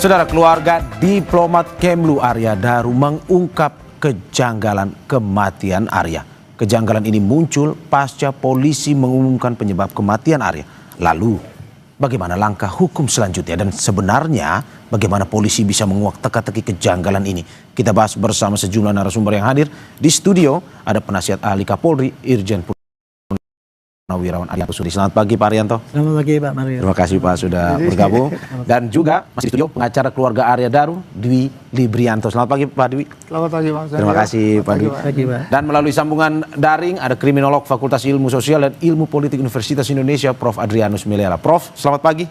Saudara, keluarga diplomat Kemlu Arya Daru mengungkap kejanggalan kematian Arya. Kejanggalan ini muncul pasca polisi mengumumkan penyebab kematian Arya. Lalu, bagaimana langkah hukum selanjutnya dan sebenarnya bagaimana polisi bisa menguak teka-teki kejanggalan ini? Kita bahas bersama sejumlah narasumber yang hadir. Di studio ada penasihat ahli Kapolri Irjen Purnawirawan Arianto Sudi. Selamat pagi Pak Arianto. Selamat pagi Pak Mario. Terima kasih Pak sudah bergabung. Dan juga masih di studio pengacara keluarga Arya Daru, Dwi Librianto. Selamat pagi Pak Dwi. Selamat pagi Pak. Terima kasih Pak Dwi. Dan melalui sambungan daring ada kriminolog Fakultas Ilmu Sosial dan Ilmu Politik Universitas Indonesia, Prof. Adrianus Meliala. Prof, selamat pagi.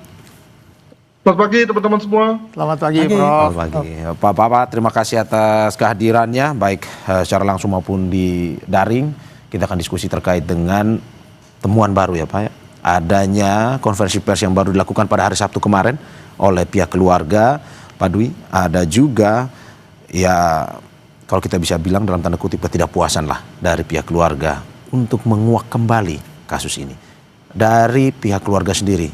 Selamat pagi teman-teman semua. Selamat pagi Prof. Selamat pagi. Pak, terima kasih atas kehadirannya, baik secara langsung maupun di daring. Kita akan diskusi terkait dengan temuan baru ya Pak ya. Adanya konferensi pers yang baru dilakukan pada hari Sabtu kemarin oleh pihak keluarga Pak Dwi. Ada juga ya kalau kita bisa bilang dalam tanda kutip ketidakpuasan lah dari pihak keluarga untuk menguak kembali kasus ini. Dari pihak keluarga sendiri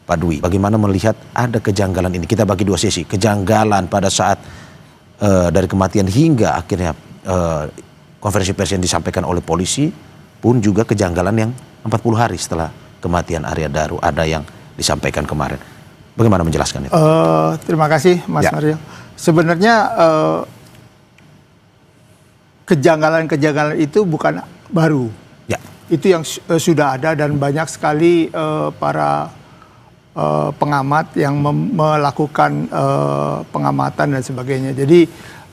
Pak Dwi, bagaimana melihat ada kejanggalan ini? Kita bagi dua sesi, kejanggalan pada saat dari kematian hingga akhirnya konferensi pers yang disampaikan oleh polisi, pun juga kejanggalan yang 40 hari setelah kematian Arya Daru ada yang disampaikan kemarin. Bagaimana menjelaskan itu? Terima kasih Mas Mario. Sebenarnya kejanggalan-kejanggalan itu bukan baru. Ya. Itu yang sudah ada dan banyak sekali para pengamat yang melakukan pengamatan dan sebagainya. Jadi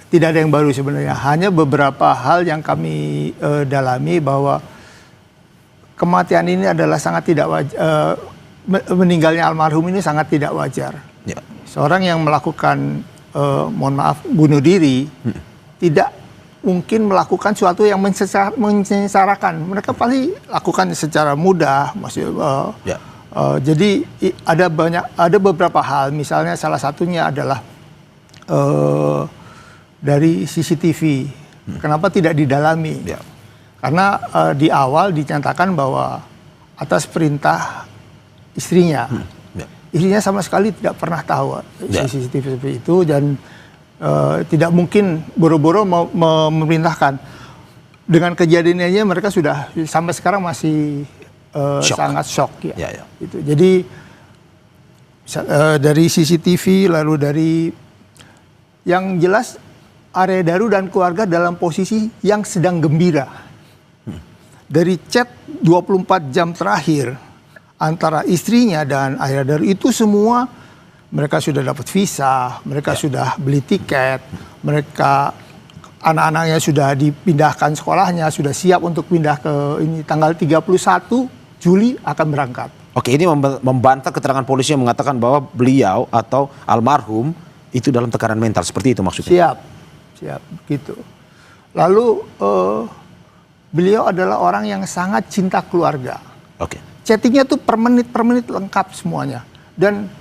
tidak ada yang baru sebenarnya. Hanya beberapa hal yang kami dalami bahwa kematian ini adalah sangat tidak wajar, meninggalnya almarhum ini sangat tidak wajar. Ya. Seorang yang melakukan, mohon maaf, bunuh diri, tidak mungkin melakukan sesuatu yang menyengsarakan. Mereka pasti lakukan secara mudah, Ya. Jadi ada beberapa hal, misalnya salah satunya adalah dari CCTV. Kenapa tidak didalami? Ya. Karena di awal dinyatakan bahwa atas perintah istrinya, istrinya sama sekali tidak pernah tahu CCTV seperti itu dan tidak mungkin boro-boro memerintahkan. Dengan kejadiannya mereka sudah sampai sekarang masih sangat shock ya. Ya. Itu. Jadi dari CCTV lalu dari yang jelas Arya Daru dan keluarga dalam posisi yang sedang gembira. Dari chat 24 jam terakhir antara istrinya dan Arya Daru itu semua mereka sudah dapat visa, mereka sudah beli tiket, mereka anak-anaknya sudah dipindahkan sekolahnya, sudah siap untuk pindah ke ini tanggal 31 Juli akan berangkat. Oke, ini membantah keterangan polisi yang mengatakan bahwa beliau atau almarhum itu dalam tekanan mental, seperti itu maksudnya? Siap, gitu. Lalu beliau adalah orang yang sangat cinta keluarga. Oke. Chattingnya tuh per menit lengkap semuanya. Dan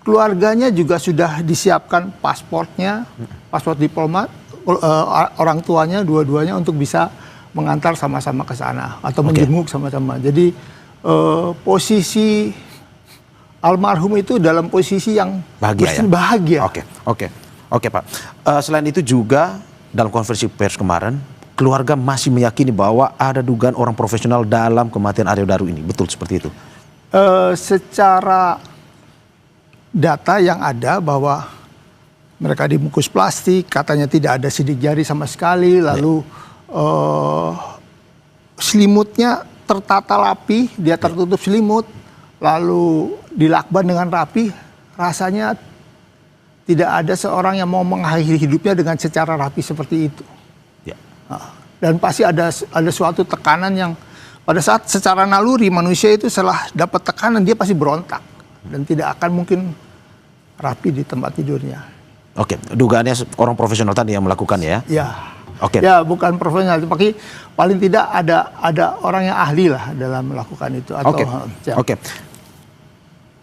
keluarganya juga sudah disiapkan pasportnya, paspor diplomat, orang tuanya dua-duanya untuk bisa mengantar sama-sama ke sana atau menjenguk sama-sama. Jadi posisi almarhum itu dalam posisi yang bahagia. Oke Pak. Selain itu juga dalam konferensi pers kemarin, keluarga masih meyakini bahwa ada dugaan orang profesional dalam kematian Arya Daru ini. Betul seperti itu? Secara data yang ada bahwa mereka dibungkus plastik, katanya tidak ada sidik jari sama sekali, lalu selimutnya tertata rapi, dia tertutup selimut, lalu dilakban dengan rapi, rasanya tidak ada seorang yang mau mengakhiri hidupnya dengan secara rapi seperti itu. Dan pasti ada suatu tekanan yang pada saat secara naluri manusia itu setelah dapat tekanan dia pasti berontak dan tidak akan mungkin rapi di tempat tidurnya. Oke, dugaannya orang profesional tadi yang melakukan ya? Ya. Oke. Ya, bukan profesional, tapi paling tidak ada orang yang ahli lah dalam melakukan itu. Oke.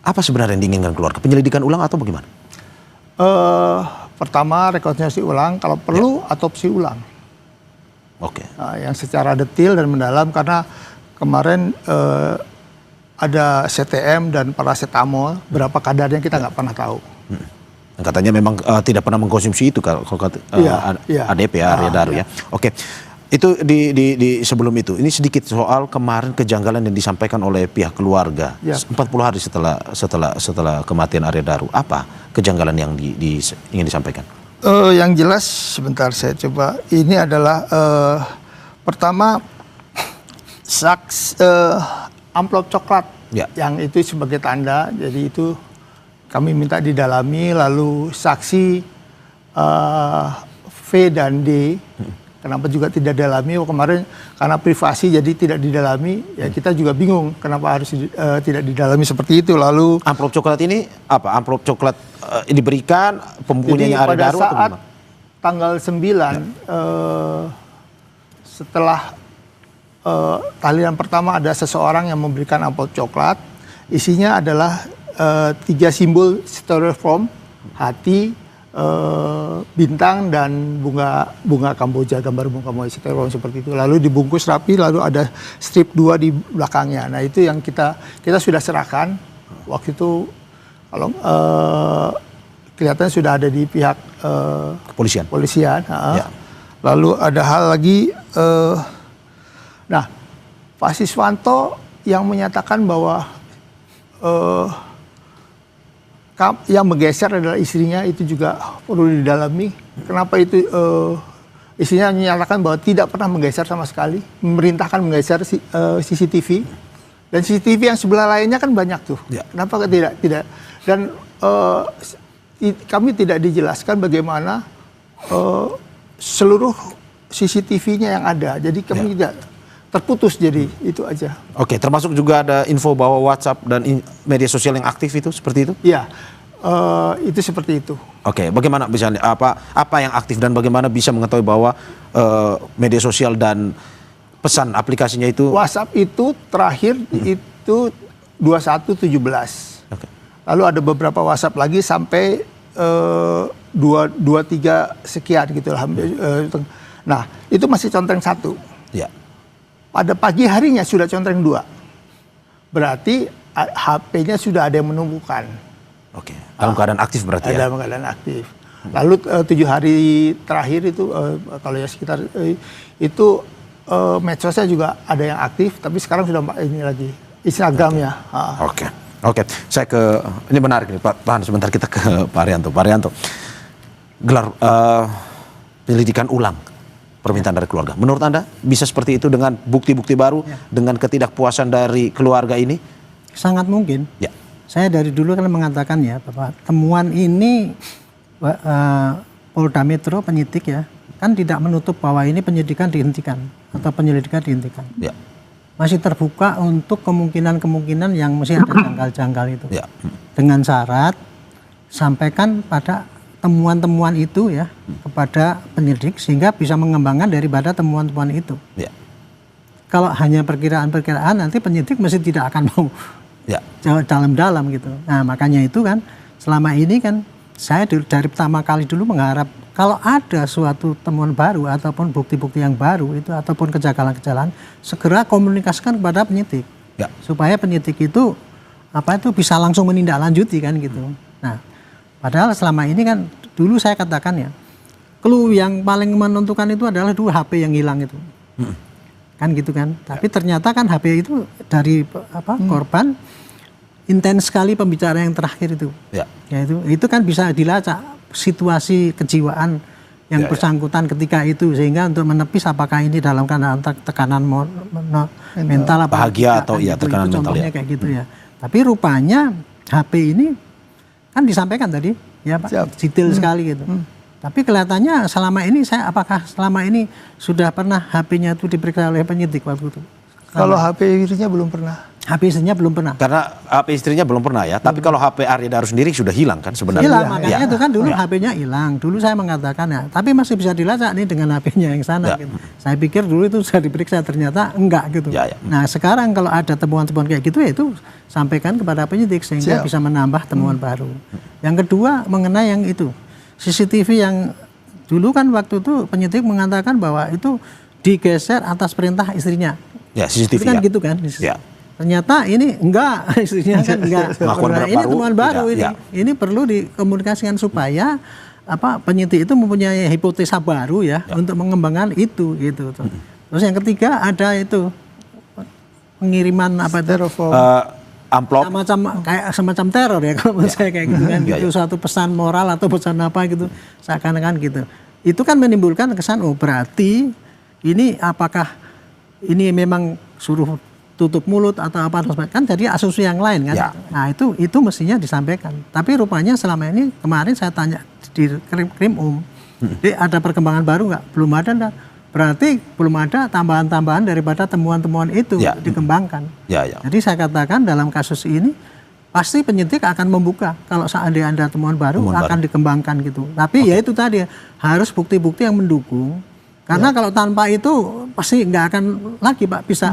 Apa sebenarnya yang diinginkan keluarga? Penyelidikan ulang atau bagaimana? Pertama rekonstruksi ulang, kalau perlu otopsi ulang. Oke. Yang secara detail dan mendalam karena kemarin ada CTM dan paracetamol berapa kadarnya kita nggak pernah tahu. Katanya memang tidak pernah mengkonsumsi itu kalau ADP Arya Daru ya. Oke. Itu di sebelum itu. Ini sedikit soal kemarin kejanggalan yang disampaikan oleh pihak keluarga. 40 hari setelah kematian Arya Daru. Apa kejanggalan yang ingin disampaikan? Yang jelas sebentar saya coba. Ini adalah pertama amplop coklat yang itu sebagai tanda. Jadi itu kami minta didalami, lalu saksi V dan D. Kenapa juga tidak didalami? Kemarin karena privasi jadi tidak didalami. Ya kita juga bingung kenapa harus tidak didalami seperti itu. Lalu amplop coklat ini apa? Amplop coklat diberikan pempunyanya Arya Daru atau saat tanggal 9 setelah tahlilan pertama ada seseorang yang memberikan amplop coklat. Isinya adalah 3 simbol styrofoam, hati, bintang dan bunga Kamboja, gambar bunga Kamboja styrofoam seperti itu. Lalu dibungkus rapi, lalu ada strip 2 di belakangnya. Nah itu yang kita sudah serahkan waktu itu. Kalau kelihatannya sudah ada di pihak kepolisian. Lalu ada hal lagi. Nah, Pak Siswanto yang menyatakan bahwa yang menggeser adalah istrinya, itu juga perlu didalami. Kenapa itu istrinya menyatakan bahwa tidak pernah menggeser sama sekali, memerintahkan menggeser CCTV. Dan CCTV yang sebelah lainnya kan banyak tuh. Kenapa tidak? Dan kami tidak dijelaskan bagaimana seluruh CCTV-nya yang ada. Jadi kami tidak terputus, jadi itu aja. Oke, termasuk juga ada info bahwa WhatsApp dan media sosial yang aktif itu seperti itu? Iya, itu seperti itu. Oke, bagaimana bisa apa yang aktif dan bagaimana bisa mengetahui bahwa media sosial dan pesan aplikasinya itu? WhatsApp itu terakhir itu 2117. Oke. Lalu ada beberapa WhatsApp lagi sampai 23 sekian gitu lah. Nah, itu masih contreng 1. Ya. Pada pagi harinya sudah contreng 2. Berarti HP-nya sudah ada yang menumbuhkan. Oke. Dalam keadaan aktif berarti ya? Dalam keadaan aktif. Lalu 7 hari terakhir itu kalau ya sekitar itu medsosnya juga ada yang aktif, tapi sekarang sudah ini lagi Instagramnya. Oke. Saya ini menarik nih Pak. Tahan sebentar, kita ke Pak Arianto. Pak Arianto, gelar penyelidikan ulang permintaan dari keluarga. Menurut Anda bisa seperti itu dengan bukti-bukti baru, dengan ketidakpuasan dari keluarga ini? Sangat mungkin. Ya. Saya dari dulu kan mengatakan ya bahwa temuan ini Polda Metro penyidik ya kan tidak menutup bahwa ini penyidikan dihentikan atau penyelidikan dihentikan. Ya. Masih terbuka untuk kemungkinan-kemungkinan yang masih ada janggal-janggal itu. Ya. Dengan syarat sampaikan pada temuan-temuan itu ya kepada penyidik sehingga bisa mengembangkan daripada temuan-temuan itu. Ya. Kalau hanya perkiraan-perkiraan nanti penyidik mesti tidak akan mau dalam-dalam gitu. Nah makanya itu kan selama ini kan saya dari pertama kali dulu mengharap kalau ada suatu temuan baru ataupun bukti-bukti yang baru itu ataupun kejanggalan-kejanggalan segera komunikasikan kepada penyidik supaya penyidik itu bisa langsung menindaklanjuti kan gitu. Nah padahal selama ini kan dulu saya katakan ya clue yang paling menentukan itu adalah dulu HP yang hilang itu. Kan gitu kan. Tapi ternyata kan HP itu dari korban intens sekali pembicaraan yang terakhir itu. Ya itu kan bisa dilacak situasi kejiwaan yang bersangkutan ketika itu sehingga untuk menepis apakah ini dalam keadaan tekanan mental apa bahagia atau tekanan itu mental kayak gitu ya. Tapi rupanya HP ini kan disampaikan tadi ya Pak detail sekali gitu. Tapi kelihatannya apakah selama ini sudah pernah HP-nya itu diperiksa oleh penyidik waktu itu? Kalau HP istrinya belum pernah. HP istrinya belum pernah. Karena HP istrinya belum pernah ya. Tapi kalau HP Arya Daru sendiri sudah hilang kan sebenarnya. Hilang, makanya itu kan dulu HP-nya hilang. Dulu saya mengatakan ya, tapi masih bisa dilacak nih dengan HP-nya yang sana. Gitu. Saya pikir dulu itu sudah diperiksa, ternyata enggak gitu. Nah sekarang kalau ada temuan-temuan kayak gitu ya itu sampaikan kepada penyidik sehingga bisa menambah temuan baru. Yang kedua mengenai yang itu. CCTV yang dulu kan waktu itu penyidik mengatakan bahwa itu digeser atas perintah istrinya. Ya, CCTV itu kan gitu kan. ternyata ini enggak, istrinya kan enggak. Nah, ini temuan baru ini. Ya. Ini perlu dikomunikasikan supaya penyidik itu mempunyai hipotesa baru ya untuk mengembangkan itu gitu. Terus yang ketiga ada itu pengiriman apa itu? Amplop. Semacam teror ya kalau menurut saya kayak gitu kan. Itu suatu pesan moral atau pesan apa gitu seakan-akan gitu. Itu kan menimbulkan kesan berarti ini apakah ini memang suruh tutup mulut atau apa kan jadi asumsi yang lain kan. Ya. Nah itu mestinya disampaikan. Tapi rupanya selama ini kemarin saya tanya di Krim jadi ada perkembangan baru nggak? Belum ada enggak. Berarti belum ada tambahan-tambahan daripada temuan-temuan itu dikembangkan. Jadi saya katakan dalam kasus ini pasti penyidik akan membuka kalau seandainya ada temuan baru akan dikembangkan gitu. Tapi ya itu tadi harus bukti-bukti yang mendukung. Karena kalau tanpa itu pasti nggak akan lagi Pak bisa.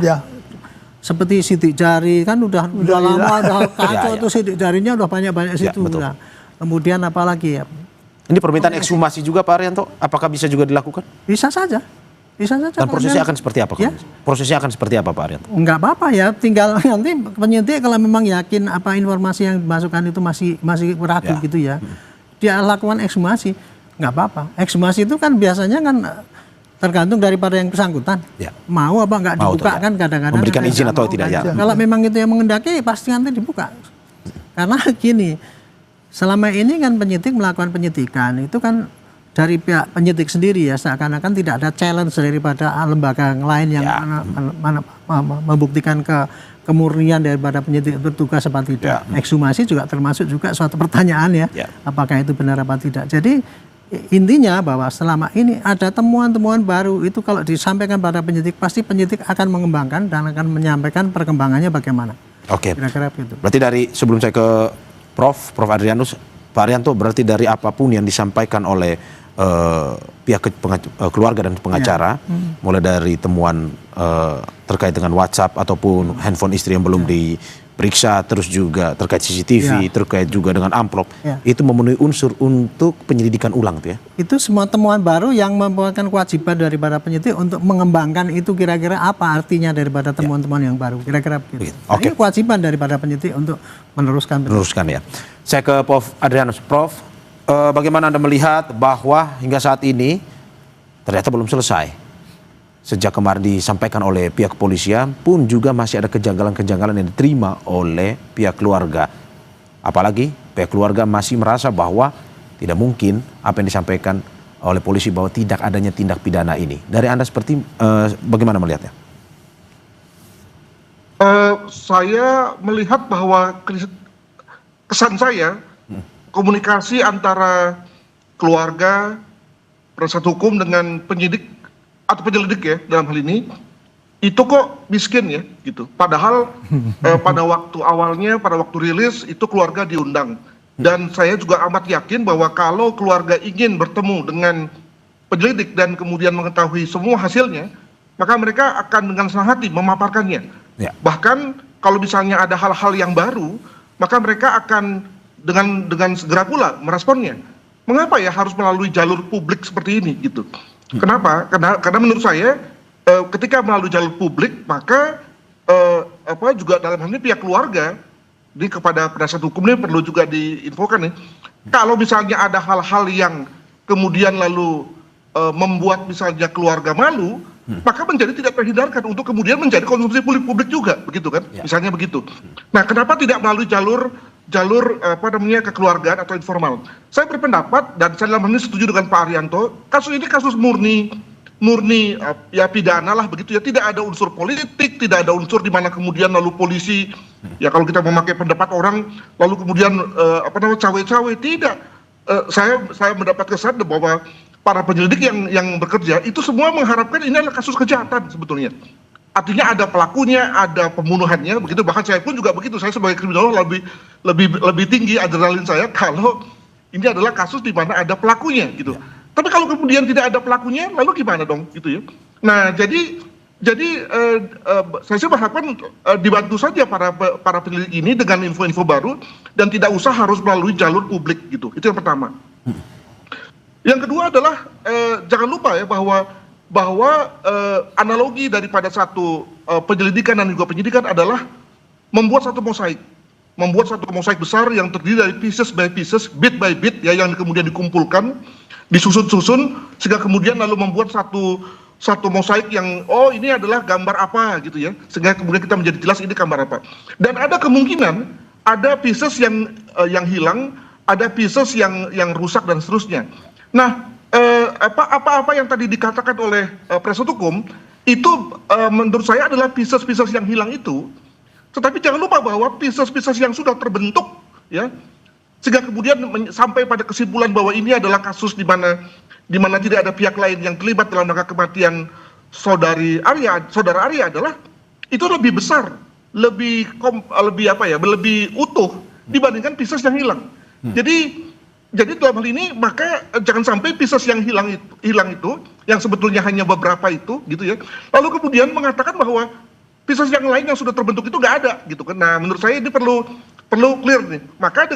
Seperti sidik jari kan udah lama udah kacau tuh sidik jarinya udah banyak-banyak situ. Nah, kemudian apalagi ya? Ini permintaan ekshumasi juga Pak Arianto, apakah bisa juga dilakukan? Bisa saja. Dan prosesnya akan seperti apa? Ya? Prosesnya akan seperti apa Pak Arianto? Enggak apa-apa ya, tinggal nanti penyidik kalau memang yakin apa informasi yang dimasukkan itu masih ragu gitu ya, dia lakukan ekshumasi, nggak apa-apa. Ekshumasi itu kan biasanya kan tergantung daripada yang bersangkutan, mau apa nggak dibuka kan kadang-kadang. Memberikan izin atau tidak ya? Kalau memang itu yang mengendaki pasti nanti dibuka. Karena gini, selama ini kan penyidik melakukan penyidikan itu kan dari pihak penyidik sendiri ya seakan-akan tidak ada challenge daripada lembaga yang lain yang membuktikan kemurnian daripada penyidik bertugas apa tidak. Ekshumasi juga termasuk juga suatu pertanyaan ya, apakah itu benar apa tidak. Jadi intinya bahwa selama ini ada temuan-temuan baru itu kalau disampaikan pada penyidik pasti penyidik akan mengembangkan dan akan menyampaikan perkembangannya bagaimana. Oke. Kira-kira begitu. Berarti dari sebelum saya ke Prof Adrianus, Pak Arianto, berarti dari apapun yang disampaikan oleh pihak keluarga dan pengacara, mulai dari temuan terkait dengan WhatsApp ataupun handphone istri yang belum diperiksa, terus juga terkait CCTV, terkait juga dengan amplop, itu memenuhi unsur untuk penyelidikan ulang tuh ya? Itu semua temuan baru yang merupakan kewajiban daripada penyidik untuk mengembangkan itu kira-kira apa artinya daripada temuan-temuan yang baru, kira-kira begitu. Ini kewajiban daripada penyidik untuk meneruskan ya. Saya ke Prof Adrianus. Prof, bagaimana Anda melihat bahwa hingga saat ini ternyata belum selesai? Sejak kemarin disampaikan oleh pihak kepolisian pun juga masih ada kejanggalan-kejanggalan yang diterima oleh pihak keluarga. Apalagi pihak keluarga masih merasa bahwa tidak mungkin apa yang disampaikan oleh polisi bahwa tidak adanya tindak pidana ini. Dari Anda seperti bagaimana melihatnya? Saya melihat bahwa kesan saya komunikasi antara keluarga, penasihat hukum dengan penyidik atau penyelidik ya dalam hal ini itu kok miskin ya gitu. Padahal pada waktu awalnya, pada waktu rilis itu keluarga diundang, dan saya juga amat yakin bahwa kalau keluarga ingin bertemu dengan penyelidik dan kemudian mengetahui semua hasilnya, maka mereka akan dengan senang hati memaparkannya. Bahkan kalau misalnya ada hal-hal yang baru, maka mereka akan dengan segera pula meresponnya. Mengapa ya harus melalui jalur publik seperti ini gitu? Kenapa? Karena menurut saya ketika melalui jalur publik maka juga dalam hal ini pihak keluarga ini kepada penasihat hukum ini perlu juga diinfokan nih. Kalau misalnya ada hal-hal yang kemudian lalu membuat misalnya keluarga malu, maka menjadi tidak terhindarkan untuk kemudian menjadi konsumsi publik juga, begitu kan? Misalnya begitu. Nah, kenapa tidak melalui jalur kekeluargaan atau informal? Saya berpendapat dan saya dalam hal ini setuju dengan Pak Arianto, kasus ini kasus murni ya pidana lah begitu ya, tidak ada unsur politik, tidak ada unsur di mana kemudian lalu polisi ya kalau kita memakai pendapat orang lalu kemudian cawe-cawe, tidak. Saya mendapat kesan bahwa para penyelidik yang bekerja itu semua mengharapkan ini adalah kasus kejahatan sebetulnya. Artinya ada pelakunya, ada pembunuhannya, begitu. Bahkan saya pun juga begitu. Saya sebagai kriminolog lebih tinggi adrenalin saya kalau ini adalah kasus di mana ada pelakunya, gitu. Tapi kalau kemudian tidak ada pelakunya, lalu gimana dong, gitu ya? Nah, jadi saya sih berharapkan dibantu saja para penyelidik ini dengan info-info baru dan tidak usah harus melalui jalur publik, gitu. Itu yang pertama. Yang kedua adalah jangan lupa ya bahwa analogi daripada satu penyelidikan dan juga penyidikan adalah membuat satu mosaik besar yang terdiri dari pieces by pieces, bit by bit ya, yang kemudian dikumpulkan, disusun-susun, sehingga kemudian lalu membuat satu mosaik yang ini adalah gambar apa gitu ya, sehingga kemudian kita menjadi jelas ini gambar apa. Dan ada kemungkinan ada pieces yang hilang, ada pieces yang rusak dan seterusnya. Nah, apa yang tadi dikatakan oleh penasihat hukum itu menurut saya adalah pieces-pieces yang hilang itu. Tetapi jangan lupa bahwa pieces-pieces yang sudah terbentuk ya, sehingga kemudian sampai pada kesimpulan bahwa ini adalah kasus di mana tidak ada pihak lain yang terlibat dalam rangka kematian saudara Arya adalah itu lebih besar, lebih utuh dibandingkan pieces yang hilang. Jadi dalam hal ini maka jangan sampai pieces yang hilang itu yang sebetulnya hanya beberapa itu gitu ya, lalu kemudian mengatakan bahwa pieces yang lain yang sudah terbentuk itu nggak ada gitu kan. Nah, menurut saya ini perlu clear nih. Maka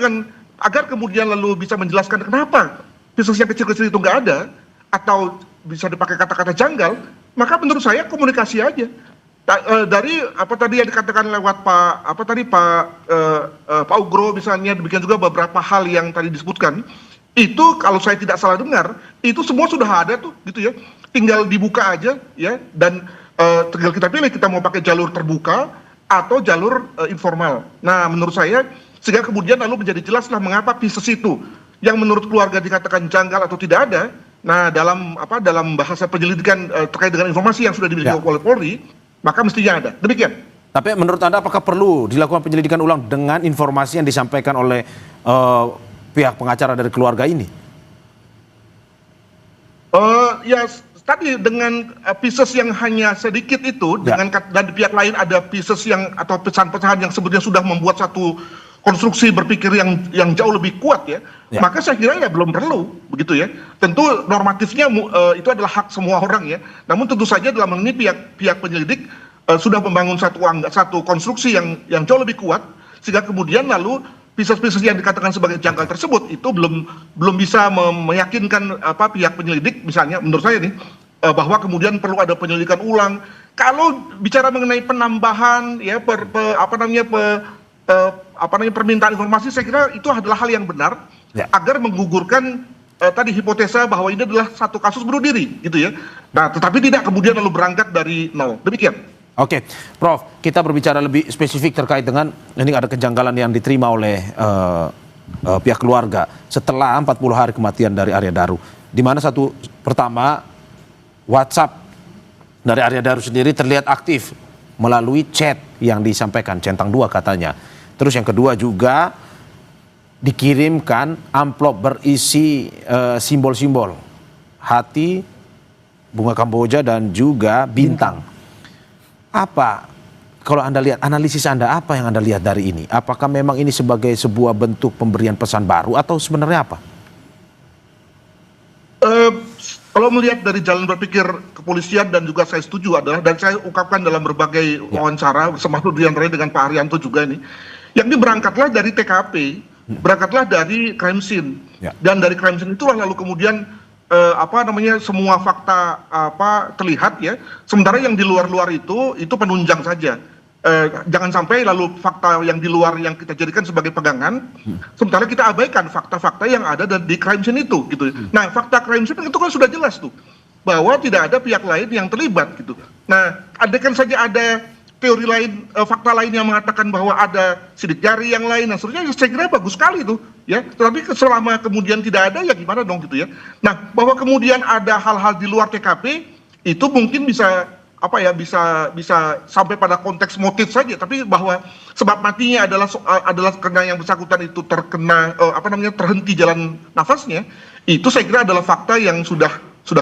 agar kemudian lalu bisa menjelaskan kenapa pieces yang kecil-kecil itu nggak ada atau bisa dipakai kata-kata janggal, maka menurut saya komunikasi aja. Dari apa tadi yang dikatakan lewat Pak Ugro misalnya, demikian juga beberapa hal yang tadi disebutkan, itu kalau saya tidak salah dengar, itu semua sudah ada tuh gitu ya. Tinggal dibuka aja ya, dan tinggal kita pilih kita mau pakai jalur terbuka atau jalur informal. Nah, menurut saya sehingga kemudian lalu menjadi jelaslah mengapa pieces itu yang menurut keluarga dikatakan janggal atau tidak ada. Nah, dalam bahasa penyelidikan terkait dengan informasi yang sudah dimiliki oleh Polri, maka mestinya ada. Demikian. Tapi menurut Anda apakah perlu dilakukan penyelidikan ulang dengan informasi yang disampaikan oleh pihak pengacara dari keluarga ini? Ya tadi dengan pieces yang hanya sedikit itu, dan di pihak lain ada pieces atau pecahan-pecahan yang sebetulnya sudah membuat satu konstruksi berpikir yang jauh lebih kuat ya, maka saya kira ya belum perlu begitu ya. Tentu normatifnya itu adalah hak semua orang ya. Namun tentu saja dalam hal ini pihak penyelidik sudah membangun satu konstruksi yang jauh lebih kuat, sehingga kemudian lalu pieces-pieces yang dikatakan sebagai janggal tersebut itu belum bisa meyakinkan pihak penyelidik misalnya menurut saya nih bahwa kemudian perlu ada penyelidikan ulang. Kalau bicara mengenai penambahan ya permintaan informasi, saya kira itu adalah hal yang benar agar menggugurkan tadi hipotesa bahwa ini adalah satu kasus bunuh diri gitu ya. Nah, tetapi tidak kemudian lalu berangkat dari nol. Demikian. Oke, Prof, kita berbicara lebih spesifik terkait dengan ini ada kejanggalan yang diterima oleh pihak keluarga setelah 40 hari kematian dari Arya Daru. Di mana pertama WhatsApp dari Arya Daru sendiri terlihat aktif melalui chat yang disampaikan centang 2 katanya. Terus yang kedua juga dikirimkan amplop berisi simbol-simbol hati, bunga kamboja dan juga bintang. Apa kalau Anda lihat, analisis Anda apa yang Anda lihat dari ini? Apakah memang ini sebagai sebuah bentuk pemberian pesan baru atau sebenarnya apa? Kalau melihat dari jalan berpikir kepolisian dan juga saya setuju adalah, dan saya ungkapkan dalam berbagai wawancara, termasuk diantaranya dengan Pak Haryanto juga nih, yang ini berangkatlah dari TKP, berangkatlah dari crime scene, dan dari crime scene itulah lalu kemudian semua fakta terlihat ya, sementara yang di luar itu penunjang saja. Jangan sampai lalu fakta yang di luar yang kita jadikan sebagai pegangan, sementara kita abaikan fakta-fakta yang ada di crime scene itu gitu. Nah, fakta crime scene itu kan sudah jelas tuh bahwa tidak ada pihak lain yang terlibat gitu. Nah, andaikan saja ada teori lain, fakta lain yang mengatakan bahwa ada sidik jari yang lain, nah sebenarnya saya kira bagus sekali tuh ya. Tetapi selama kemudian tidak ada ya gimana dong gitu ya. Nah, bahwa kemudian ada hal-hal di luar TKP itu mungkin bisa sampai pada konteks motif saja, tapi bahwa sebab matinya adalah karena yang bersangkutan itu terkena terhenti jalan nafasnya, itu saya kira adalah fakta yang sudah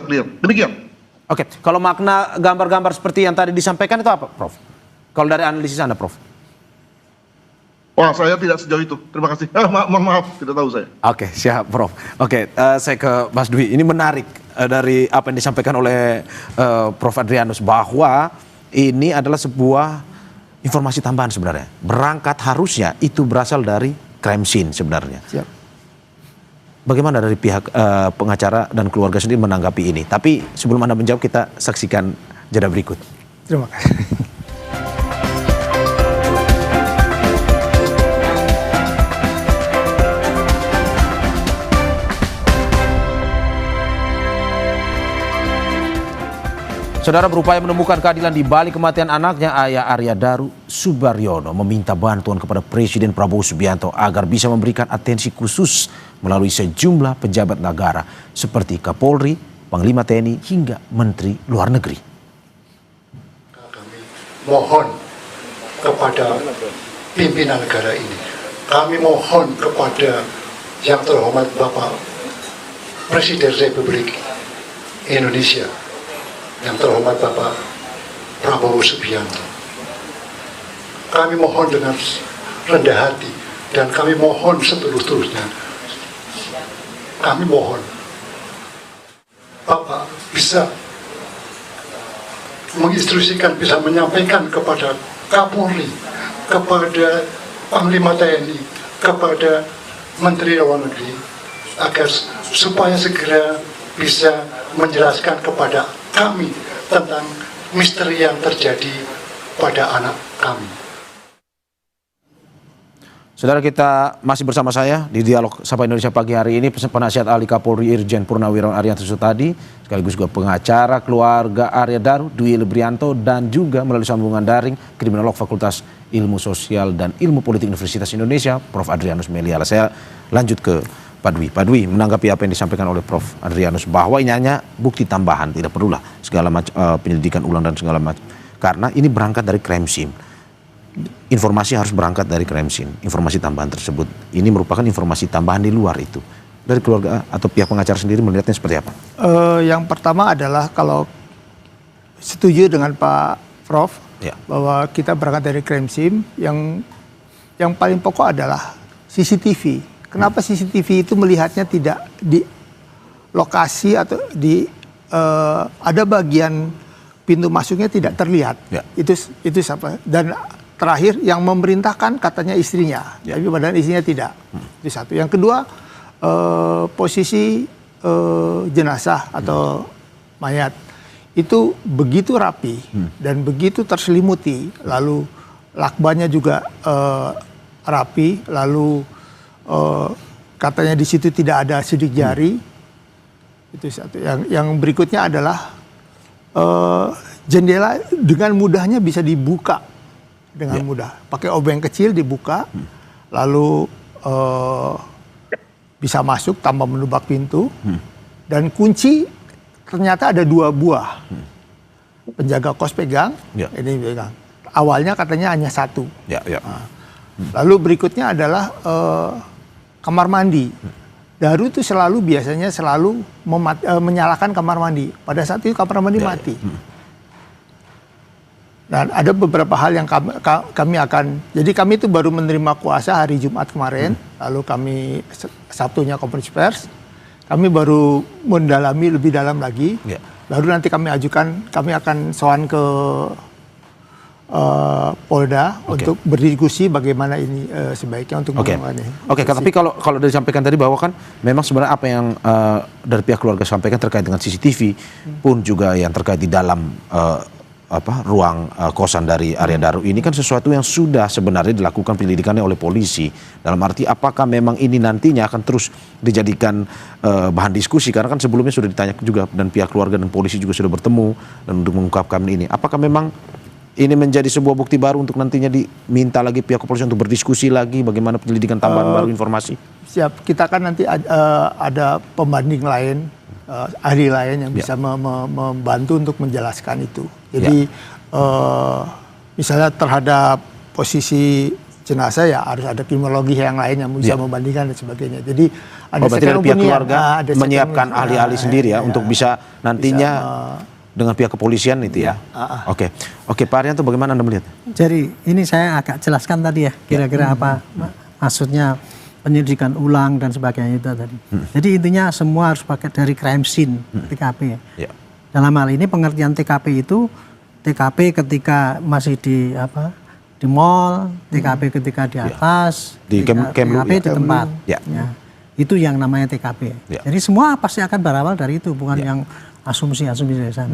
clear. Demikian. Oke, kalau makna gambar-gambar seperti yang tadi disampaikan itu apa, Prof? Kalau dari analisis Anda, Prof? Wah, saya tidak sejauh itu. Terima kasih. Maaf, tidak tahu saya. Oke, siap, Prof. Oke, saya ke Mas Dwi. Ini menarik dari apa yang disampaikan oleh Prof. Adrianus, bahwa ini adalah sebuah informasi tambahan sebenarnya. Berangkat harusnya itu berasal dari crime scene sebenarnya. Siap. Bagaimana dari pihak pengacara dan keluarga sendiri menanggapi ini? Tapi sebelum Anda menjawab, kita saksikan jeda berikut. Terima kasih. Saudara berupaya menemukan keadilan di balik kematian anaknya, ayah Arya Daru Subaryono meminta bantuan kepada Presiden Prabowo Subianto agar bisa memberikan atensi khusus melalui sejumlah pejabat negara seperti Kapolri, Panglima TNI hingga Menteri Luar Negeri. Kami mohon kepada pimpinan negara ini, kami mohon kepada yang terhormat Bapak Presiden Republik Indonesia, yang terhormat Bapak Prabowo Subianto. Kami mohon dengan rendah hati dan kami mohon setulus-tulusnya. Kami mohon Bapak bisa menginstruksikan, bisa menyampaikan kepada Kapolri, kepada Panglima TNI, kepada Menteri Luar Negeri agar supaya segera bisa menjelaskan kepada kami tentang misteri yang terjadi pada anak kami. Saudara, kita masih bersama saya di Dialog Sapa Indonesia pagi hari ini, penasihat ahli Kapolri Irjen Purnawirawan Arianto Sutadi, sekaligus juga pengacara keluarga Arya Daru Dwi Librianto, dan juga melalui sambungan daring kriminolog Fakultas Ilmu Sosial dan Ilmu Politik Universitas Indonesia, Prof. Adrianus Meliala. Saya lanjut ke Pak Dwi. Pak Dwi, menanggapi apa yang disampaikan oleh Prof. Adrianus bahwa ini hanya bukti tambahan, tidak perlulah segala macam penyelidikan ulang dan segala macam, karena ini berangkat dari crime scene. Informasi harus berangkat dari crime scene. Informasi tambahan tersebut ini merupakan informasi tambahan di luar itu. Dari keluarga atau pihak pengacara sendiri melihatnya seperti apa? Yang pertama adalah kalau setuju dengan Pak Prof Ya. bahwa kita berangkat dari crime scene, yang paling pokok adalah CCTV. Kenapa CCTV itu melihatnya tidak di lokasi atau di ada bagian pintu masuknya tidak terlihat. Ya. Itu siapa? Dan terakhir yang memerintahkan katanya istrinya, Ya. tapi padahal istrinya tidak. Itu satu. Yang kedua, posisi jenazah atau mayat itu begitu rapi dan begitu terselimuti, lalu lakbannya juga rapi, lalu katanya di situ tidak ada sidik jari. Itu satu. Yang berikutnya adalah jendela dengan mudahnya bisa dibuka dengan mudah, pakai obeng kecil dibuka, lalu bisa masuk tanpa menubak pintu, dan kunci ternyata ada 2 buah. Penjaga kos pegang, ini pegang. Awalnya katanya hanya 1. Nah, lalu berikutnya adalah kamar mandi. Daru itu biasanya selalu menyalakan kamar mandi. Pada saat itu kamar mandi mati. Dan ada beberapa hal yang kami akan, jadi kami itu baru menerima kuasa hari Jumat kemarin, lalu kami Sabtunya konferensi pers, kami baru mendalami lebih dalam lagi, lalu nanti kami akan soal ke Polda untuk berdiskusi bagaimana ini sebaiknya untuk melakukan ini. Tapi kalau disampaikan tadi bahwa kan memang sebenarnya apa yang dari pihak keluarga sampaikan terkait dengan CCTV pun juga yang terkait di dalam ruang kosan dari Arya Daru ini kan sesuatu yang sudah sebenarnya dilakukan penyelidikannya oleh polisi. Dalam arti apakah memang ini nantinya akan terus dijadikan bahan diskusi, karena kan sebelumnya sudah ditanya juga dan pihak keluarga dan polisi juga sudah bertemu dan untuk mengungkapkan ini. Apakah memang ini menjadi sebuah bukti baru untuk nantinya diminta lagi pihak kepolisian untuk berdiskusi lagi bagaimana penyelidikan tambahan baru informasi? Siap, kita kan nanti ada pembanding lain, ahli lain yang bisa membantu untuk menjelaskan itu. Jadi misalnya terhadap posisi jenazah ya harus ada kriminologi yang lain yang bisa membandingkan dan sebagainya. Jadi ada dari pihak keluarga menyiapkan ahli-ahli sendiri ya untuk bisa nantinya dengan pihak kepolisian itu ya. Oke, Pak Arianto, bagaimana Anda melihat? Jadi ini saya agak jelaskan tadi ya, kira-kira apa maksudnya penyelidikan ulang dan sebagainya itu tadi. Jadi intinya semua harus pakai dari crime scene TKP. Dalam hal ini pengertian TKP itu TKP ketika masih di mall, TKP ketika di atas, TKP di tempat. Itu yang namanya TKP. Jadi semua pasti akan berawal dari itu, bukan yang asumsi-asumsi dari sana.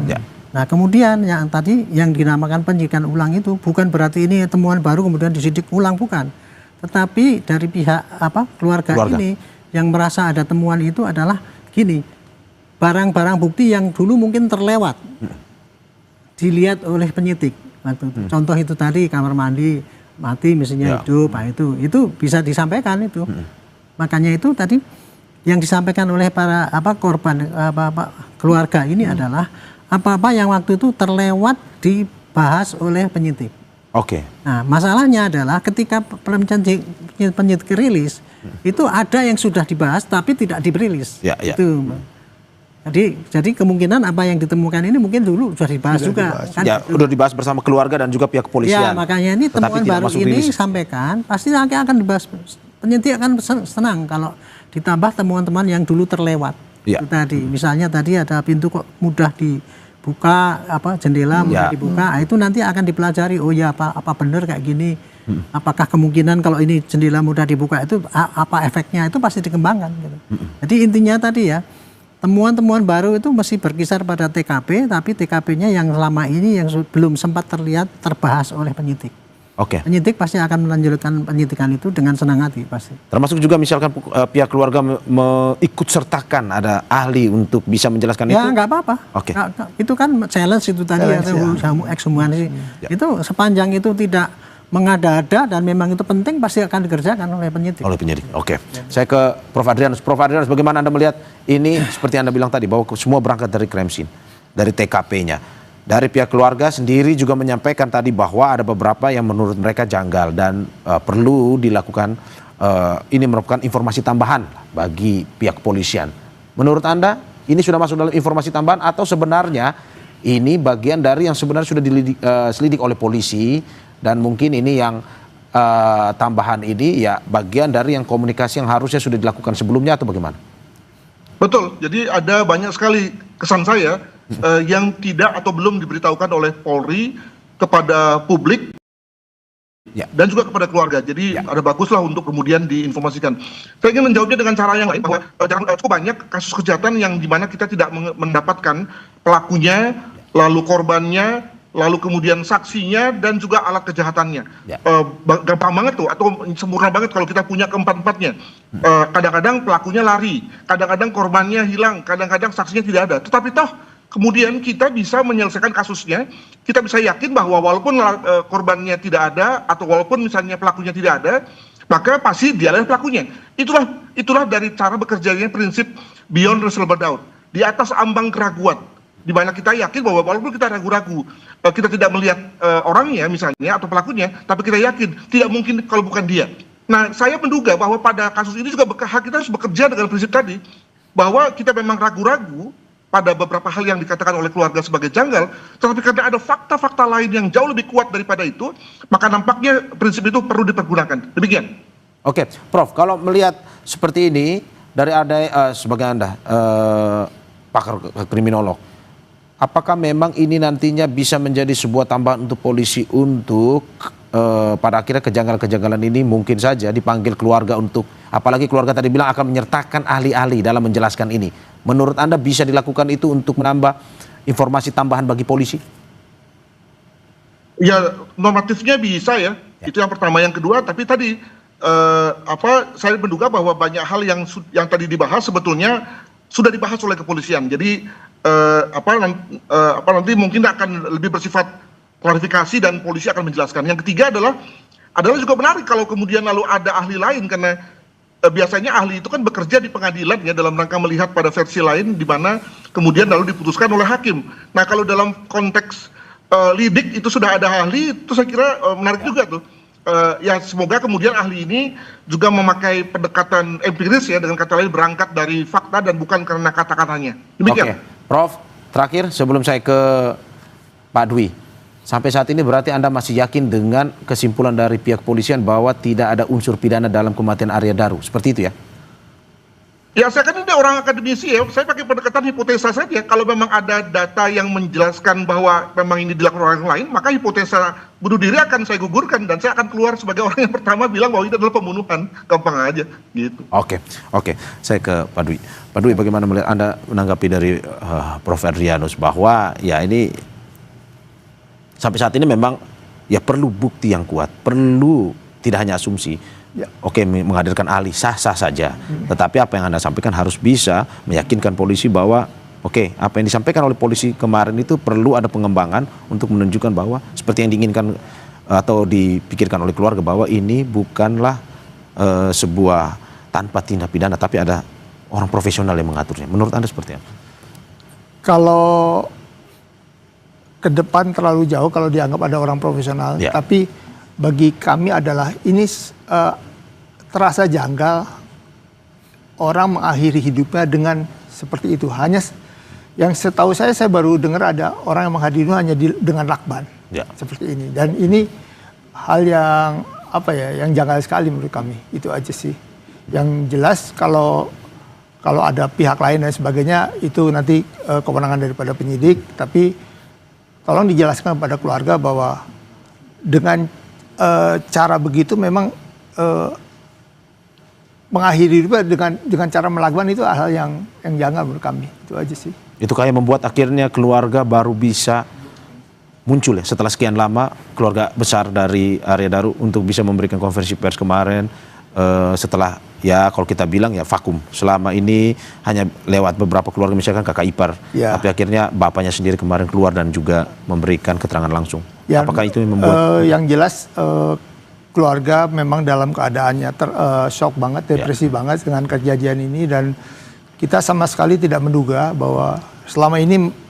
Nah kemudian yang tadi yang dinamakan penyidikan ulang itu bukan berarti ini temuan baru kemudian disidik ulang, bukan. Tetapi dari pihak keluarga ini yang merasa ada temuan itu adalah gini, barang-barang bukti yang dulu mungkin terlewat. dilihat oleh penyidik waktu itu. Contoh itu tadi kamar mandi mati mesinnya hidup, nah itu bisa disampaikan itu. Makanya itu tadi yang disampaikan oleh para korban keluarga ini adalah apa-apa yang waktu itu terlewat dibahas oleh penyidik. Oke. Nah, masalahnya adalah ketika penyidik rilis itu ada yang sudah dibahas tapi tidak dirilis. Itu. Jadi kemungkinan apa yang ditemukan ini mungkin dulu sudah dibahas juga. Kan? Ya, udah dibahas bersama keluarga dan juga pihak kepolisian. Ya, makanya ini temuan baru ini disampaikan, pasti nanti akan dibahas. Penyidik akan senang kalau ditambah temuan-temuan yang dulu terlewat. Itu tadi, misalnya tadi ada pintu kok mudah dibuka, jendela mudah dibuka, itu nanti akan dipelajari. Oh ya, apa benar kayak gini? Apakah kemungkinan kalau ini jendela mudah dibuka itu apa efeknya? Itu pasti dikembangkan. Gitu. Jadi intinya tadi ya. Temuan-temuan baru itu masih berkisar pada TKP, tapi TKP-nya yang selama ini yang belum sempat terlihat terbahas oleh penyidik. Oke. Penyidik pasti akan melanjutkan penyidikan itu dengan senang hati pasti. Termasuk juga misalkan pihak keluarga ikut sertakan ada ahli untuk bisa menjelaskan itu. Ya nggak apa-apa. Oke. Itu kan challenge itu tadi ekshumasi. Itu sepanjang itu tidak mengada-ada dan memang itu penting pasti akan dikerjakan oleh penyidik. Oleh penyidik. Oke. Saya ke Prof. Adrianus. Prof. Adrianus, bagaimana Anda melihat ini seperti Anda bilang tadi bahwa semua berangkat dari crime scene, dari TKP-nya. Dari pihak keluarga sendiri juga menyampaikan tadi bahwa ada beberapa yang menurut mereka janggal dan perlu dilakukan ini merupakan informasi tambahan bagi pihak kepolisian. Menurut Anda ini sudah masuk dalam informasi tambahan atau sebenarnya ini bagian dari yang sebenarnya sudah diselidik oleh polisi dan mungkin ini yang tambahan ini ya bagian dari yang komunikasi yang harusnya sudah dilakukan sebelumnya atau bagaimana? Betul, jadi ada banyak sekali kesan saya yang tidak atau belum diberitahukan oleh Polri kepada publik dan juga kepada keluarga. Jadi ada baguslah untuk kemudian diinformasikan. Saya ingin menjawabnya dengan cara yang lain bahwa cukup banyak kasus kejahatan yang dimana kita tidak mendapatkan pelakunya, lalu korbannya, lalu kemudian saksinya dan juga alat kejahatannya. Gampang banget tuh atau sempurna banget kalau kita punya keempat-empatnya. Kadang-kadang pelakunya lari, kadang-kadang korbannya hilang, kadang-kadang saksinya tidak ada. Tetapi toh kemudian kita bisa menyelesaikan kasusnya, kita bisa yakin bahwa walaupun korbannya tidak ada atau walaupun misalnya pelakunya tidak ada, maka pasti dialah pelakunya. Itulah dari cara bekerjanya prinsip beyond reasonable doubt, di atas ambang keraguan. Di mana kita yakin bahwa walaupun kita ragu-ragu, kita tidak melihat orangnya misalnya atau pelakunya, tapi kita yakin tidak mungkin kalau bukan dia. Nah, saya menduga bahwa pada kasus ini juga kita harus bekerja dengan prinsip tadi, bahwa kita memang ragu-ragu pada beberapa hal yang dikatakan oleh keluarga sebagai janggal, tetapi karena ada fakta-fakta lain yang jauh lebih kuat daripada itu, maka nampaknya prinsip itu perlu dipergunakan. Demikian. Oke, Prof, kalau melihat seperti ini dari ada sebagai Anda pakar kriminolog, apakah memang ini nantinya bisa menjadi sebuah tambahan untuk polisi untuk pada akhirnya kejanggalan-kejanggalan ini mungkin saja dipanggil keluarga untuk, apalagi keluarga tadi bilang akan menyertakan ahli-ahli dalam menjelaskan ini. Menurut Anda bisa dilakukan itu untuk menambah informasi tambahan bagi polisi? Ya, normatifnya bisa ya. Itu yang pertama. Yang kedua, tapi tadi saya menduga bahwa banyak hal yang tadi dibahas sebetulnya sudah dibahas oleh kepolisian. Jadi nanti mungkin akan lebih bersifat klarifikasi dan polisi akan menjelaskan. Yang ketiga adalah juga menarik kalau kemudian lalu ada ahli lain, karena biasanya ahli itu kan bekerja di pengadilan ya dalam rangka melihat pada versi lain di mana kemudian lalu diputuskan oleh hakim. Nah, kalau dalam konteks lidik itu sudah ada ahli, itu saya kira menarik juga tuh. Ya semoga kemudian ahli ini juga memakai pendekatan empiris ya, dengan kata lain berangkat dari fakta dan bukan karena kata-katanya. Demikian. Oke. Prof, terakhir sebelum saya ke Pak Dwi, sampai saat ini berarti Anda masih yakin dengan kesimpulan dari pihak kepolisian bahwa tidak ada unsur pidana dalam kematian Arya Daru, seperti itu ya? Ya, saya kan ini orang akademisi ya, saya pakai pendekatan hipotesa saja. Kalau memang ada data yang menjelaskan bahwa memang ini dilakukan orang lain, maka hipotesa bunuh diri akan saya gugurkan dan saya akan keluar sebagai orang yang pertama bilang bahwa ini adalah pembunuhan. Gampang aja gitu. Oke. Saya ke Pak Dwi. Pak Dwi, bagaimana melihat Anda menanggapi dari Prof. Adrianus bahwa ya ini sampai saat ini memang ya perlu bukti yang kuat, perlu tidak hanya asumsi. Ya. Oke, menghadirkan ahli sah-sah saja. Tetapi apa yang Anda sampaikan harus bisa meyakinkan polisi bahwa oke, apa yang disampaikan oleh polisi kemarin itu perlu ada pengembangan untuk menunjukkan bahwa seperti yang diinginkan atau dipikirkan oleh keluarga, bahwa ini bukanlah sebuah tanpa tindak pidana, tapi ada orang profesional yang mengaturnya. Menurut Anda seperti apa? Kalau ke depan terlalu jauh kalau dianggap ada orang profesional, tapi bagi kami adalah ini terasa janggal orang mengakhiri hidupnya dengan seperti itu. Hanya yang setahu saya baru dengar ada orang yang menghadiri hanya dengan lakban seperti ini. Dan ini hal yang yang janggal sekali menurut kami. Itu aja sih. Yang jelas kalau ada pihak lain dan sebagainya itu nanti kewenangan daripada penyidik. Tapi tolong dijelaskan kepada keluarga bahwa dengan cara begitu memang mengakhiri hidup dengan cara melakukan itu hal yang janggal menurut kami. Itu aja sih. Itu kayak membuat akhirnya keluarga baru bisa muncul ya setelah sekian lama, keluarga besar dari Arya Daru untuk bisa memberikan konferensi pers kemarin setelah ya kalau kita bilang ya vakum selama ini hanya lewat beberapa keluarga, misalkan kakak ipar, tapi akhirnya bapaknya sendiri kemarin keluar dan juga memberikan keterangan langsung. Apakah itu yang membuat yang jelas keluarga memang dalam keadaannya shock banget, depresi banget dengan kejadian ini, dan kita sama sekali tidak menduga bahwa selama ini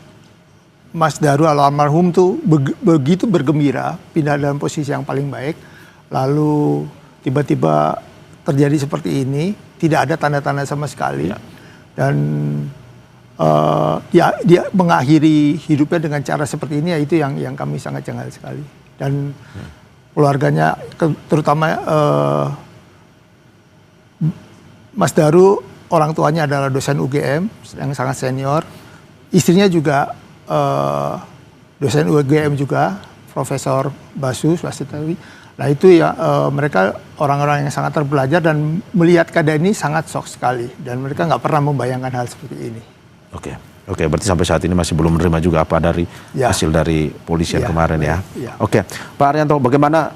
Mas Daru almarhum tuh begitu bergembira pindah dalam posisi yang paling baik, lalu tiba-tiba terjadi seperti ini, tidak ada tanda-tanda sama sekali, dan dia mengakhiri hidupnya dengan cara seperti ini, ya itu yang kami sangat janggal sekali. Dan keluarganya, terutama Mas Daru, orang tuanya adalah dosen UGM yang sangat senior, istrinya juga dosen UGM juga, Profesor Basus Wasitawi. Nah itu ya mereka orang-orang yang sangat terpelajar dan melihat keadaan ini sangat shock sekali, dan mereka nggak pernah membayangkan hal seperti ini. Oke, berarti sampai saat ini masih belum menerima juga apa dari hasil dari polisi yang kemarin ya. Oke, Pak Arianto, bagaimana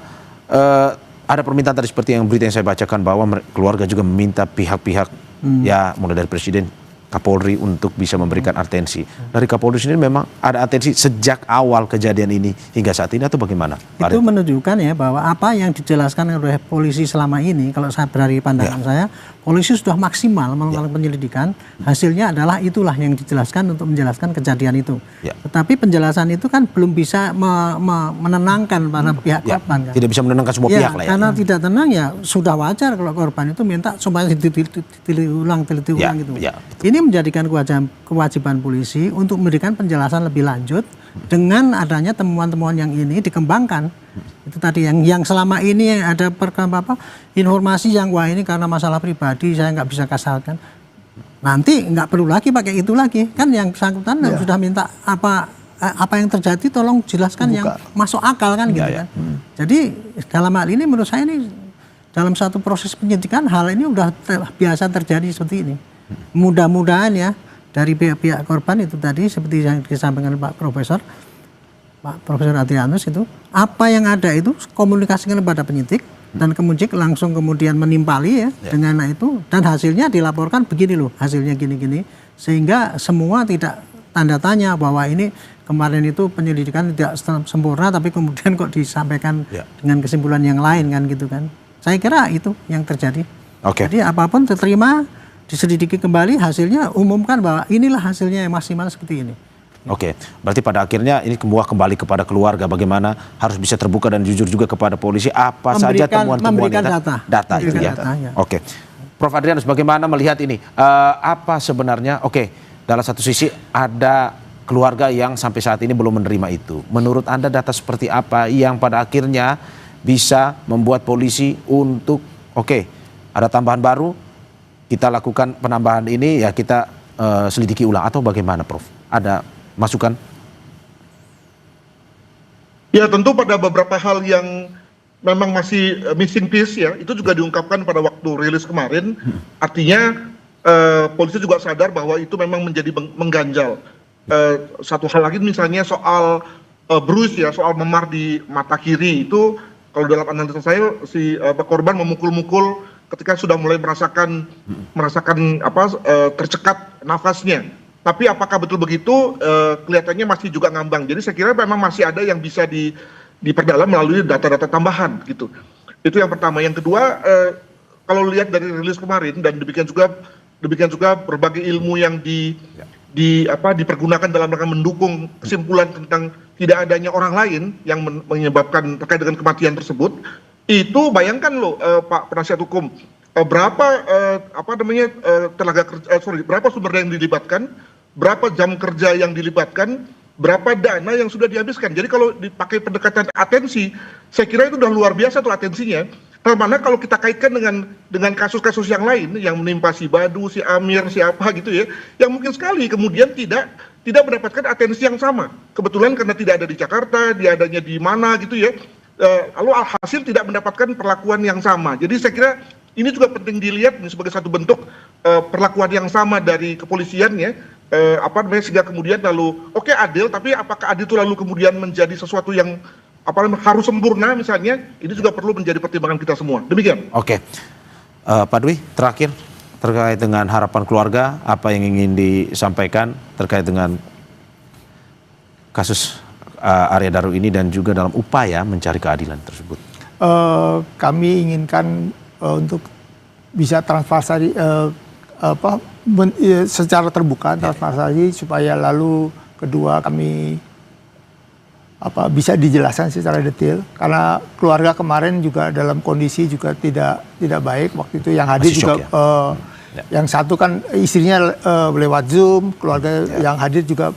ada permintaan tadi seperti yang berita yang saya bacakan bahwa keluarga juga meminta pihak-pihak ya mulai dari Presiden, Kapolri untuk bisa memberikan atensi. Dari Kapolri sendiri memang ada atensi sejak awal kejadian ini hingga saat ini atau bagaimana? Itu menunjukkan ya bahwa apa yang dijelaskan oleh polisi selama ini, kalau saya dari pandangan saya, polisi sudah maksimal melakukan penyelidikan, hasilnya adalah itulah yang dijelaskan untuk menjelaskan kejadian itu. Tetapi penjelasan itu kan belum bisa menenangkan para pihak korban. Kan? Tidak bisa menenangkan semua pihak lah ya. Karena tidak tenang ya sudah wajar kalau korban itu minta supaya diteliti ulang gitu. Ini menjadikan kewajiban polisi untuk memberikan penjelasan lebih lanjut dengan adanya temuan-temuan yang ini dikembangkan. Itu tadi yang selama ini ada informasi yang wah ini karena masalah pribadi saya nggak bisa kasarkan. Nanti nggak perlu lagi pakai itu lagi, kan yang bersangkutan sudah minta apa yang terjadi tolong jelaskan yang masuk akal kan gitu kan. Jadi dalam hal ini menurut saya ini dalam satu proses penyidikan hal ini udah biasa terjadi seperti ini. Mudah-mudahan ya dari pihak korban itu tadi seperti yang disampaikan Pak Profesor Adrianus itu, apa yang ada itu komunikasikan kepada penyidik dan langsung kemudian menimpali ya dengan itu, dan hasilnya dilaporkan begini loh, hasilnya gini-gini, sehingga semua tidak tanda tanya bahwa ini kemarin itu penyelidikan tidak sempurna tapi kemudian kok disampaikan dengan kesimpulan yang lain kan gitu kan. Saya kira itu yang terjadi. Jadi apapun diterima, diselidiki kembali, hasilnya umumkan bahwa inilah hasilnya yang maksimal seperti ini. Berarti pada akhirnya ini kembali kepada keluarga, bagaimana harus bisa terbuka dan jujur juga kepada polisi apa saja temuan-temuan data itu ya. Prof Adrianus, bagaimana melihat ini? Apa sebenarnya? Dalam satu sisi ada keluarga yang sampai saat ini belum menerima itu. Menurut Anda data seperti apa yang pada akhirnya bisa membuat polisi untuk ada tambahan baru, kita lakukan penambahan ini ya kita selidiki ulang, atau bagaimana Prof? Ada masukan? Ya tentu pada beberapa hal yang memang masih missing piece ya, itu juga diungkapkan pada waktu rilis kemarin. Artinya polisi juga sadar bahwa itu memang menjadi mengganjal. Satu hal lagi misalnya soal bruise ya, soal memar di mata kiri itu, kalau dalam analisa saya si korban memukul-mukul ketika sudah mulai merasakan tercekat nafasnya. Tapi apakah betul begitu, kelihatannya masih juga ngambang. Jadi saya kira memang masih ada yang bisa diperdalam melalui data-data tambahan gitu. Itu yang pertama. Yang kedua, kalau lihat dari rilis kemarin dan demikian juga berbagai ilmu yang dipergunakan dalam rangka mendukung kesimpulan tentang tidak adanya orang lain yang menyebabkan terkait dengan kematian tersebut, itu bayangkan loh, Pak Penasihat Hukum, berapa berapa sumber daya yang dilibatkan, berapa jam kerja yang dilibatkan, berapa dana yang sudah dihabiskan. Jadi kalau dipakai pendekatan atensi, saya kira itu udah luar biasa tuh atensinya. Termana kalau kita kaitkan dengan kasus-kasus yang lain yang menimpa si Badu, si Amir, siapa gitu ya, yang mungkin sekali kemudian tidak mendapatkan atensi yang sama. Kebetulan karena tidak ada di Jakarta, dia adanya di mana gitu ya. Lalu alhasil tidak mendapatkan perlakuan yang sama. Jadi saya kira ini juga penting dilihat sebagai satu bentuk perlakuan yang sama dari kepolisiannya, sehingga kemudian lalu oke, adil, tapi apakah adil itu lalu kemudian menjadi sesuatu yang harus sempurna misalnya, ini juga perlu menjadi pertimbangan kita semua. Demikian. Oke. Pak Dwi, terakhir terkait dengan harapan keluarga, apa yang ingin disampaikan terkait dengan kasus Arya Daru ini dan juga dalam upaya mencari keadilan tersebut? Kami inginkan untuk bisa transparansi secara terbuka, transparansi, supaya lalu kedua kami bisa dijelaskan secara detail, karena keluarga kemarin juga dalam kondisi juga tidak baik waktu itu. Yang hadir juga yang satu kan istrinya lewat Zoom, keluarga yang hadir juga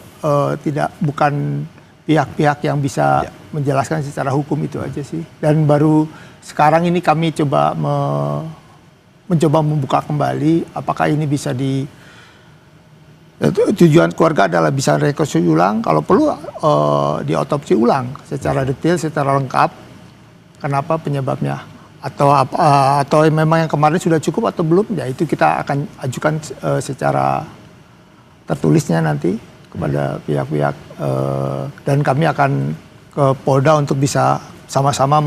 bukan pihak-pihak yang bisa menjelaskan secara hukum, itu aja sih. Dan baru sekarang ini kami mencoba membuka kembali apakah ini bisa tujuan keluarga adalah bisa rekonstruksi ulang, kalau perlu diotopsi ulang secara detail, secara lengkap, kenapa penyebabnya, atau memang yang kemarin sudah cukup atau belum, ya itu kita akan ajukan secara tertulisnya nanti kepada pihak-pihak, dan kami akan ke Polda untuk bisa sama-sama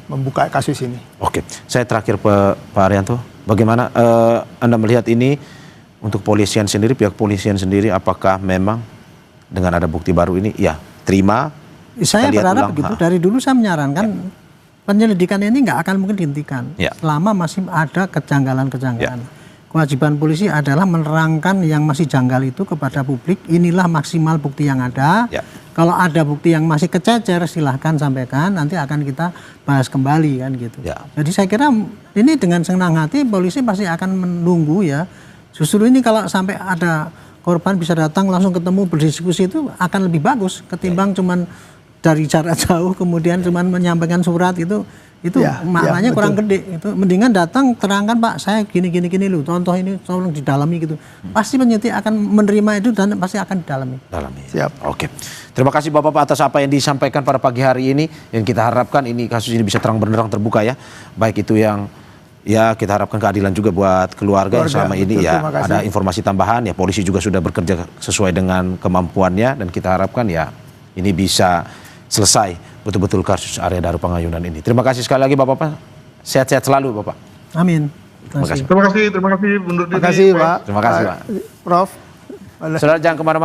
membuka kasus ini. Oke, saya terakhir Pak Arianto, bagaimana Anda melihat ini untuk polisian sendiri, pihak polisian sendiri, apakah memang dengan ada bukti baru ini, ya terima? Saya berharap begitu. Dari dulu saya menyarankan penyelidikan ini nggak akan mungkin dihentikan selama masih ada kejanggalan-kejanggalan. Kewajiban polisi adalah menerangkan yang masih janggal itu kepada publik. Inilah maksimal bukti yang ada. Kalau ada bukti yang masih kececer, silahkan sampaikan. Nanti akan kita bahas kembali kan gitu. Jadi saya kira ini dengan senang hati polisi pasti akan menunggu ya. Justru ini kalau sampai ada korban bisa datang langsung ketemu berdiskusi, itu akan lebih bagus ketimbang cuman dari jarak jauh kemudian cuman menyampaikan surat itu maknanya kurang gede. Itu mendingan datang terangkan, Pak, saya gini lu, contoh ini tolong didalami gitu. Pasti penyidik akan menerima itu dan pasti akan didalami. Siap. Oke. Terima kasih Bapak atas apa yang disampaikan pada pagi hari ini, yang kita harapkan ini kasus ini bisa terang benderang terbuka ya. Baik itu yang kita harapkan keadilan juga buat keluarga yang selama ini ada informasi tambahan, polisi juga sudah bekerja sesuai dengan kemampuannya, dan kita harapkan ini bisa selesai betul-betul kasus Arya Daru Pangayunan ini. Terima kasih sekali lagi Bapak. Sehat-sehat selalu Bapak. Amin. Terima kasih Bu Nurdin. Terima kasih Pak. Terima kasih Pak. Prof. Saudara, jangan kemana-mana.